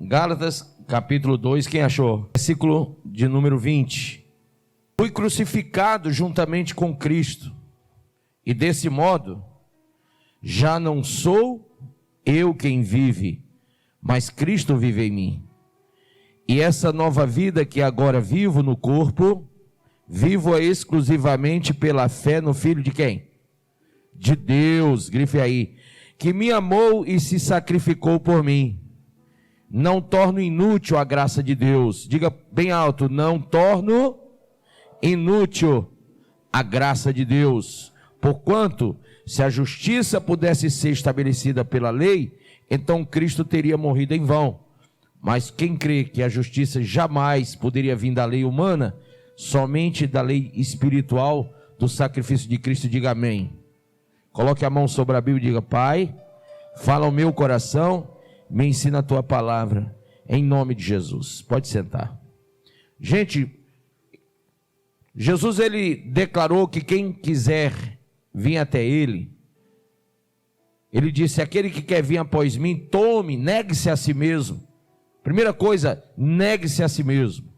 Gálatas capítulo 2, quem achou? Versículo de número 20. Fui crucificado juntamente com Cristo, e desse modo, já não sou eu quem vive, mas Cristo vive em mim. E essa nova vida que agora vivo no corpo, vivo-a exclusivamente pela fé no Filho de quem? De Deus, grife aí, que me amou e se sacrificou por mim. Não torno inútil a graça de Deus. Diga bem alto, não torno inútil a graça de Deus. Porquanto, se a justiça pudesse ser estabelecida pela lei, então Cristo teria morrido em vão. Mas quem crê que a justiça jamais poderia vir da lei humana, somente da lei espiritual do sacrifício de Cristo, diga amém. Coloque a mão sobre a Bíblia e diga: Pai, fala ao meu coração, me ensina a tua palavra, em nome de Jesus. Pode sentar. Gente, Jesus ele declarou que quem quiser vir até ele, ele disse: aquele que quer vir após mim, tome, negue-se a si mesmo. Primeira coisa, negue-se a si mesmo.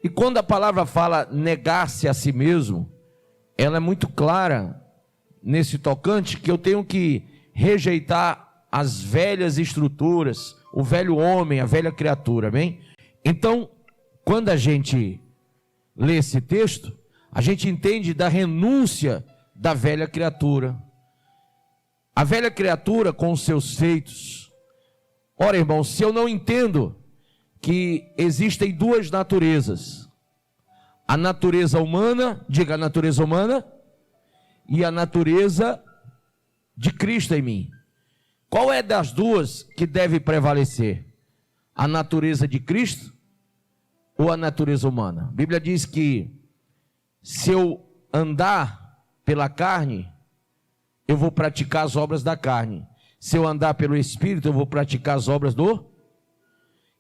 E quando a palavra fala negar-se a si mesmo, ela é muito clara nesse tocante, que eu tenho que rejeitar as velhas estruturas, o velho homem, a velha criatura, amém? Então, quando a gente lê esse texto, a gente entende da renúncia da velha criatura. A velha criatura com os seus feitos. Ora, irmão, se eu não entendo que existem duas naturezas, a natureza humana, diga a natureza humana, e a natureza de Cristo em mim. Qual é das duas que deve prevalecer? A natureza de Cristo ou a natureza humana? A Bíblia diz que se eu andar pela carne, eu vou praticar as obras da carne. Se eu andar pelo Espírito, eu vou praticar as obras do...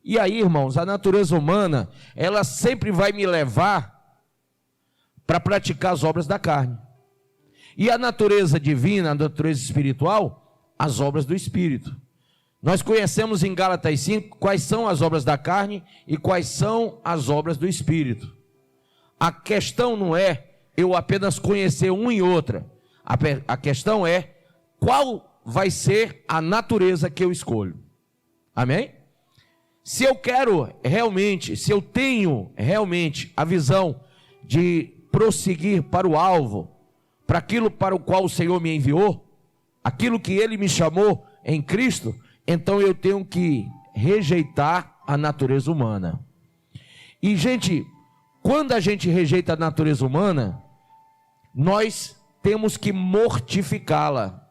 E aí, irmãos, a natureza humana, ela sempre vai me levar para praticar as obras da carne. E a natureza divina, a natureza espiritual, as obras do Espírito. Nós conhecemos em Gálatas 5 quais são as obras da carne e quais são as obras do Espírito. A questão não é eu apenas conhecer uma e outra. A questão é qual vai ser a natureza que eu escolho. Amém? Se eu quero realmente, se eu tenho realmente a visão de prosseguir para o alvo, para aquilo para o qual o Senhor me enviou, aquilo que Ele me chamou em Cristo, então eu tenho que rejeitar a natureza humana. E, gente, quando a gente rejeita a natureza humana, nós temos que mortificá-la.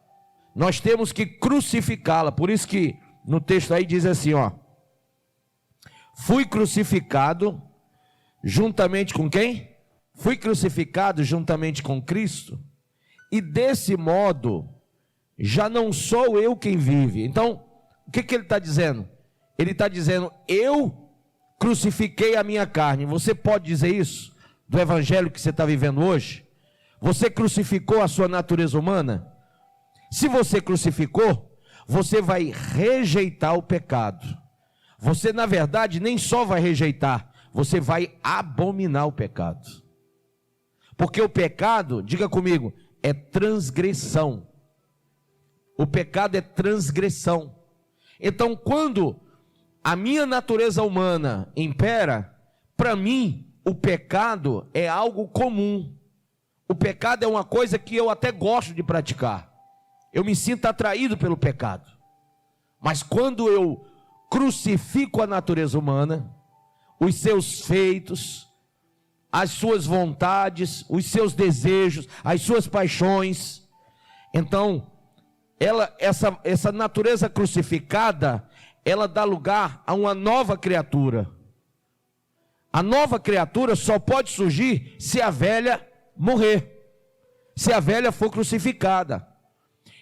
Nós temos que crucificá-la. Por isso que no texto aí diz assim, ó: fui crucificado juntamente com quem? Fui crucificado juntamente com Cristo, e desse modo já não sou eu quem vive. Então, o que ele está dizendo? Ele está dizendo: eu crucifiquei a minha carne. Você pode dizer isso do evangelho que você está vivendo hoje? Você crucificou a sua natureza humana? Se você crucificou, você vai rejeitar o pecado. Você, na verdade, nem só vai rejeitar, você vai abominar o pecado. Porque o pecado, diga comigo, é transgressão. O pecado é transgressão. Então, quando a minha natureza humana impera, para mim, o pecado é algo comum. O pecado é uma coisa que eu até gosto de praticar. Eu me sinto atraído pelo pecado. Mas quando eu crucifico a natureza humana, os seus feitos, as suas vontades, os seus desejos, as suas paixões, então, essa natureza crucificada, ela dá lugar a uma nova criatura. A nova criatura só pode surgir se a velha morrer, se a velha for crucificada.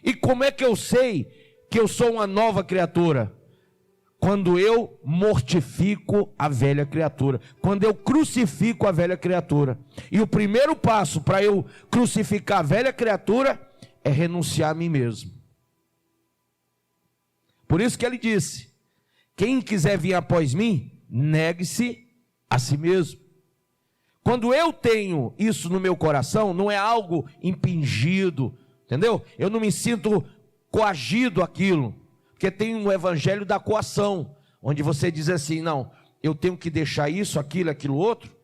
E como é que eu sei que eu sou uma nova criatura? Quando eu mortifico a velha criatura, quando eu crucifico a velha criatura. E o primeiro passo para eu crucificar a velha criatura é renunciar a mim mesmo. Por isso que ele disse quem quiser vir após mim, negue-se a si mesmo. Quando eu tenho isso no meu coração, não é algo impingido, entendeu? Eu não me sinto coagido àquilo, porque tem um evangelho da coação, onde você diz assim, não, eu tenho que deixar isso, aquilo outro,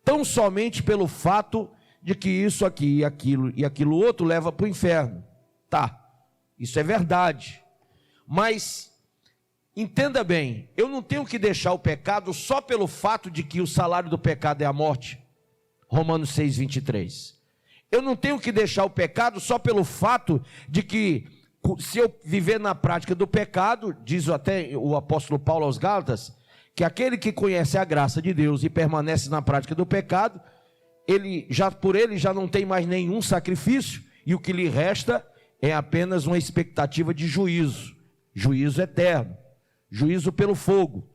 tão somente pelo fato de que isso aqui e aquilo outro leva para o inferno. Tá, isso é verdade, mas entenda bem, eu não tenho que deixar o pecado só pelo fato de que o salário do pecado é a morte, Romanos 6:23. Eu não tenho que deixar o pecado só pelo fato de que, se eu viver na prática do pecado, diz até o apóstolo Paulo aos Gálatas, que aquele que conhece a graça de Deus e permanece na prática do pecado, por ele já não tem mais nenhum sacrifício, e o que lhe resta é apenas uma expectativa de juízo eterno, juízo pelo fogo.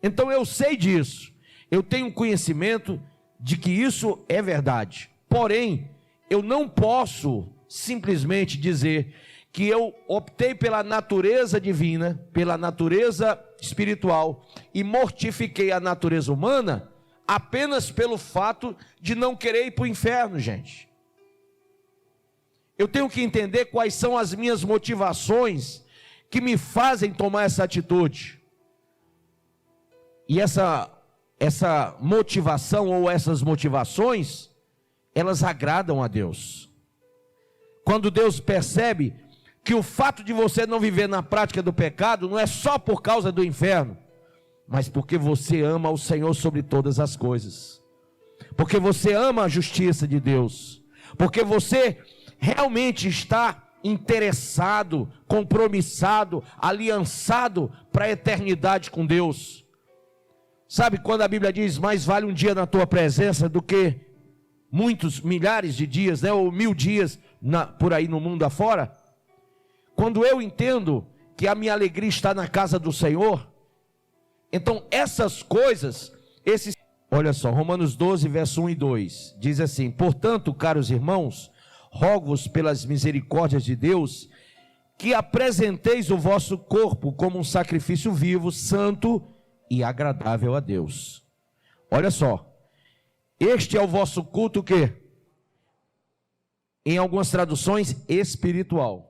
Então eu sei disso, eu tenho conhecimento de que isso é verdade, porém, eu não posso simplesmente dizer que eu optei pela natureza divina, pela natureza espiritual, e mortifiquei a natureza humana, apenas pelo fato de não querer ir para o inferno, gente. Eu tenho que entender quais são as minhas motivações que me fazem tomar essa atitude. E essa motivação ou essas motivações, elas agradam a Deus. Quando Deus percebe que o fato de você não viver na prática do pecado não é só por causa do inferno, mas porque você ama o Senhor sobre todas as coisas, porque você ama a justiça de Deus, porque você realmente está interessado, compromissado, aliançado para a eternidade com Deus. Sabe quando a Bíblia diz, mais vale um dia na tua presença do que muitos, milhares de dias, né, ou 1000 dias por aí no mundo afora? Quando eu entendo que a minha alegria está na casa do Senhor, então essas coisas, olha só, Romanos 12, verso 1 e 2, diz assim, portanto, caros irmãos, rogo-vos pelas misericórdias de Deus, que apresenteis o vosso corpo como um sacrifício vivo, santo e agradável a Deus. Olha só, este é o vosso culto que, em algumas traduções, espiritual.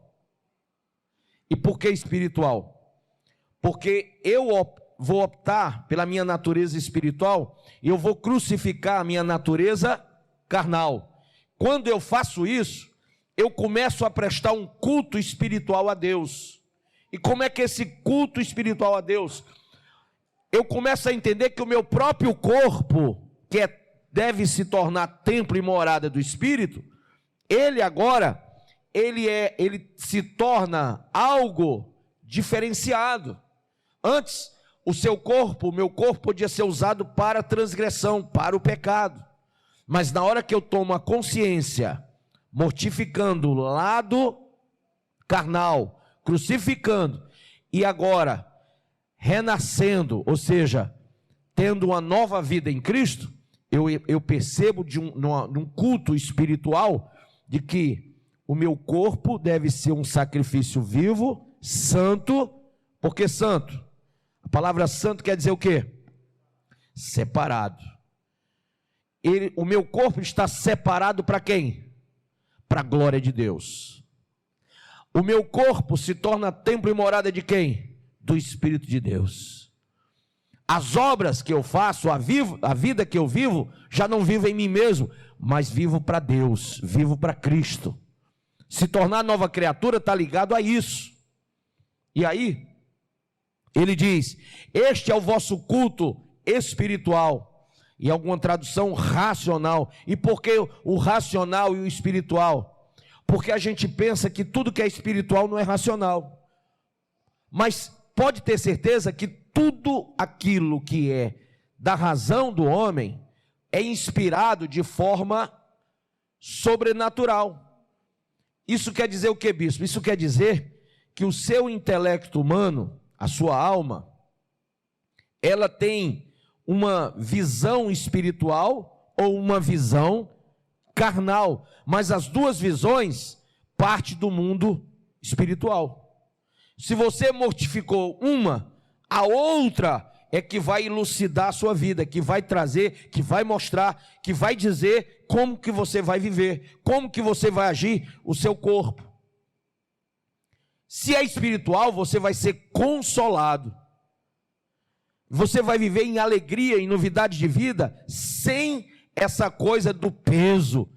E por que espiritual? Porque eu vou optar pela minha natureza espiritual e eu vou crucificar a minha natureza carnal. Quando eu faço isso, eu começo a prestar um culto espiritual a Deus. E como é que esse culto espiritual a Deus? Eu começo a entender que o meu próprio corpo, deve se tornar templo e morada do Espírito, ele se torna algo diferenciado. Antes, o meu corpo podia ser usado para a transgressão, para o pecado. Mas na hora que eu tomo a consciência, mortificando o lado carnal, crucificando, e agora renascendo, ou seja, tendo uma nova vida em Cristo, eu percebo num culto espiritual, de que o meu corpo deve ser um sacrifício vivo, santo. Por que santo? A palavra santo quer dizer o quê? Separado. O meu corpo está separado para quem? Para a glória de Deus. O meu corpo se torna templo e morada de quem? Do Espírito de Deus. As obras que eu faço, a vida que eu vivo, já não vivo em mim mesmo, mas vivo para Deus, vivo para Cristo. Se tornar nova criatura está ligado a isso. E aí, ele diz, este é o vosso culto espiritual, e alguma tradução racional. E por que o racional e o espiritual? Porque a gente pensa que tudo que é espiritual não é racional, mas pode ter certeza que tudo aquilo que é da razão do homem é inspirado de forma sobrenatural. Isso quer dizer o que, bispo? Isso quer dizer que o seu intelecto humano, a sua alma, ela tem uma visão espiritual ou uma visão carnal, mas as duas visões partem do mundo espiritual. Se você mortificou uma, A outra é que vai elucidar a sua vida, que vai trazer, que vai mostrar, que vai dizer como que você vai viver, como que você vai agir o seu corpo. Se é espiritual, você vai ser consolado. Você vai viver em alegria, em novidade de vida, sem essa coisa do peso,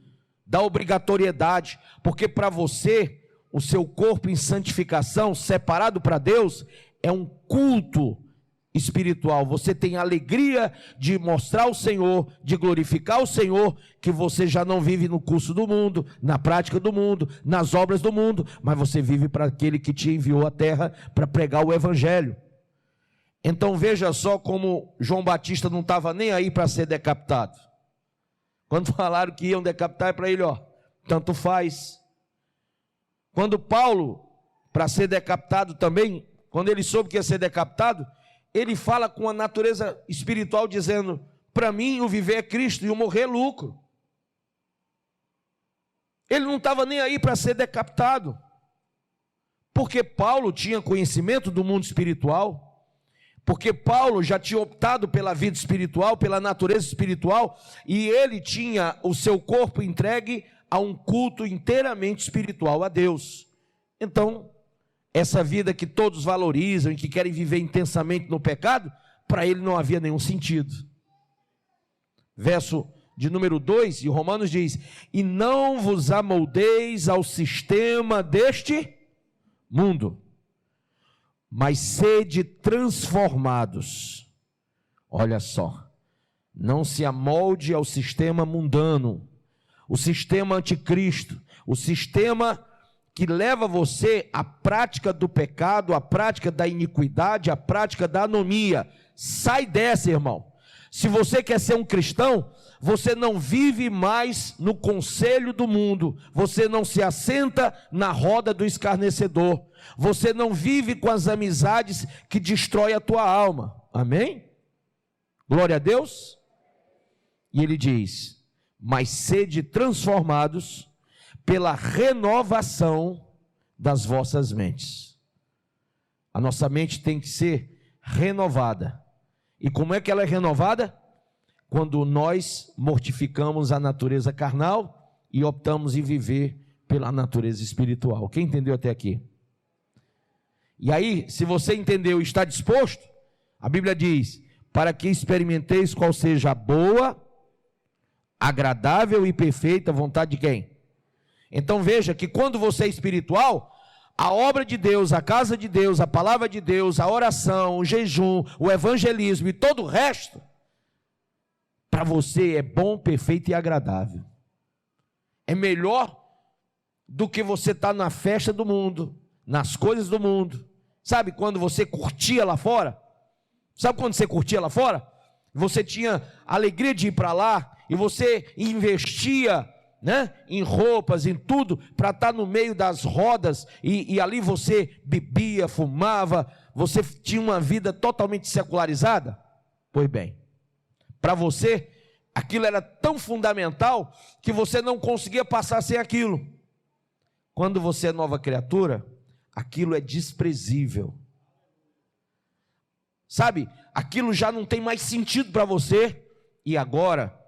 da obrigatoriedade, porque para você, o seu corpo em santificação, separado para Deus, é um culto espiritual. Você tem alegria de mostrar ao Senhor, de glorificar o Senhor, que você já não vive no curso do mundo, na prática do mundo, nas obras do mundo, mas você vive para aquele que te enviou à terra para pregar o evangelho. Então veja só como João Batista não estava nem aí para ser decapitado. Quando falaram que iam decapitar, é para ele, ó, tanto faz. Quando Paulo, para ser decapitado também, quando ele soube que ia ser decapitado, ele fala com a natureza espiritual, dizendo: para mim o viver é Cristo e o morrer é lucro. Ele não estava nem aí para ser decapitado, porque Paulo tinha conhecimento do mundo espiritual, porque Paulo já tinha optado pela vida espiritual, pela natureza espiritual, e ele tinha o seu corpo entregue a um culto inteiramente espiritual a Deus. Então, essa vida que todos valorizam e que querem viver intensamente no pecado, para ele não havia nenhum sentido. Verso de número 2 de Romanos diz: e não vos amoldeis ao sistema deste mundo, mas sede transformados. Olha só, não se amolde ao sistema mundano, o sistema anticristo, o sistema que leva você à prática do pecado, à prática da iniquidade, à prática da anomia. Sai dessa, irmão. Se você quer ser um cristão, você não vive mais no conselho do mundo, você não se assenta na roda do escarnecedor, você não vive com as amizades que destroem a tua alma. Amém? Glória a Deus. E ele diz: mas sede transformados pela renovação das vossas mentes. A nossa mente tem que ser renovada. E como é que ela é renovada? Quando nós mortificamos a natureza carnal e optamos em viver pela natureza espiritual. Quem entendeu até aqui? E aí, se você entendeu e está disposto, a Bíblia diz: para que experimenteis qual seja a boa, agradável e perfeita vontade de quem? Então veja que quando você é espiritual, a obra de Deus, a casa de Deus, a palavra de Deus, a oração, o jejum, o evangelismo e todo o resto, para você é bom, perfeito e agradável. É melhor do que você estar na festa do mundo, nas coisas do mundo. Sabe quando você curtia lá fora? Sabe quando você curtia lá fora? Você tinha alegria de ir para lá e você investia, né, em roupas, em tudo, para estar no meio das rodas, e ali você bebia, fumava, você tinha uma vida totalmente secularizada? Pois bem, para você, aquilo era tão fundamental, que você não conseguia passar sem aquilo. Quando você é nova criatura, aquilo é desprezível. Sabe, aquilo já não tem mais sentido para você, e agora,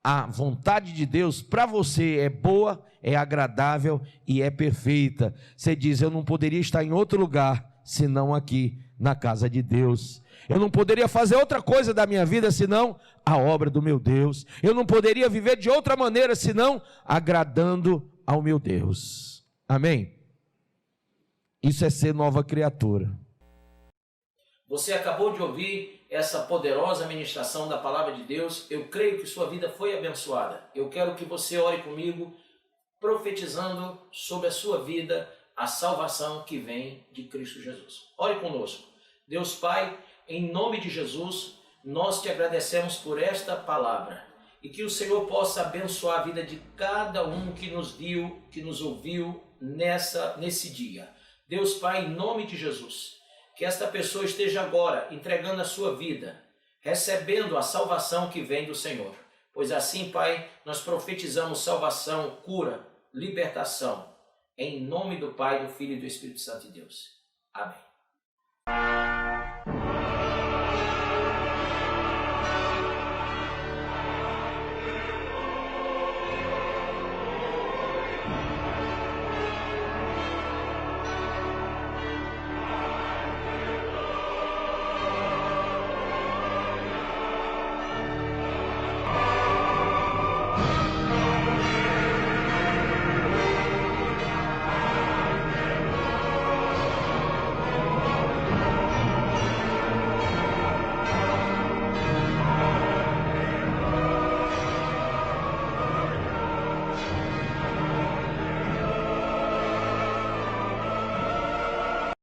a vontade de Deus para você é boa, é agradável e é perfeita. Você diz: eu não poderia estar em outro lugar senão aqui na casa de Deus. Eu não poderia fazer outra coisa da minha vida senão a obra do meu Deus. Eu não poderia viver de outra maneira senão agradando ao meu Deus. Amém? Isso é ser nova criatura. Você acabou de ouvir essa poderosa ministração da palavra de Deus. Eu creio que sua vida foi abençoada. Eu quero que você ore comigo, profetizando sobre a sua vida a salvação que vem de Cristo Jesus. Ore conosco. Deus Pai, em nome de Jesus, nós te agradecemos por esta palavra, e que o Senhor possa abençoar a vida de cada um que nos viu, que nos ouviu nesse dia. Deus Pai, em nome de Jesus, que esta pessoa esteja agora entregando a sua vida, recebendo a salvação que vem do Senhor. Pois assim, Pai, nós profetizamos salvação, cura, libertação, em nome do Pai, do Filho e do Espírito Santo de Deus. Amém.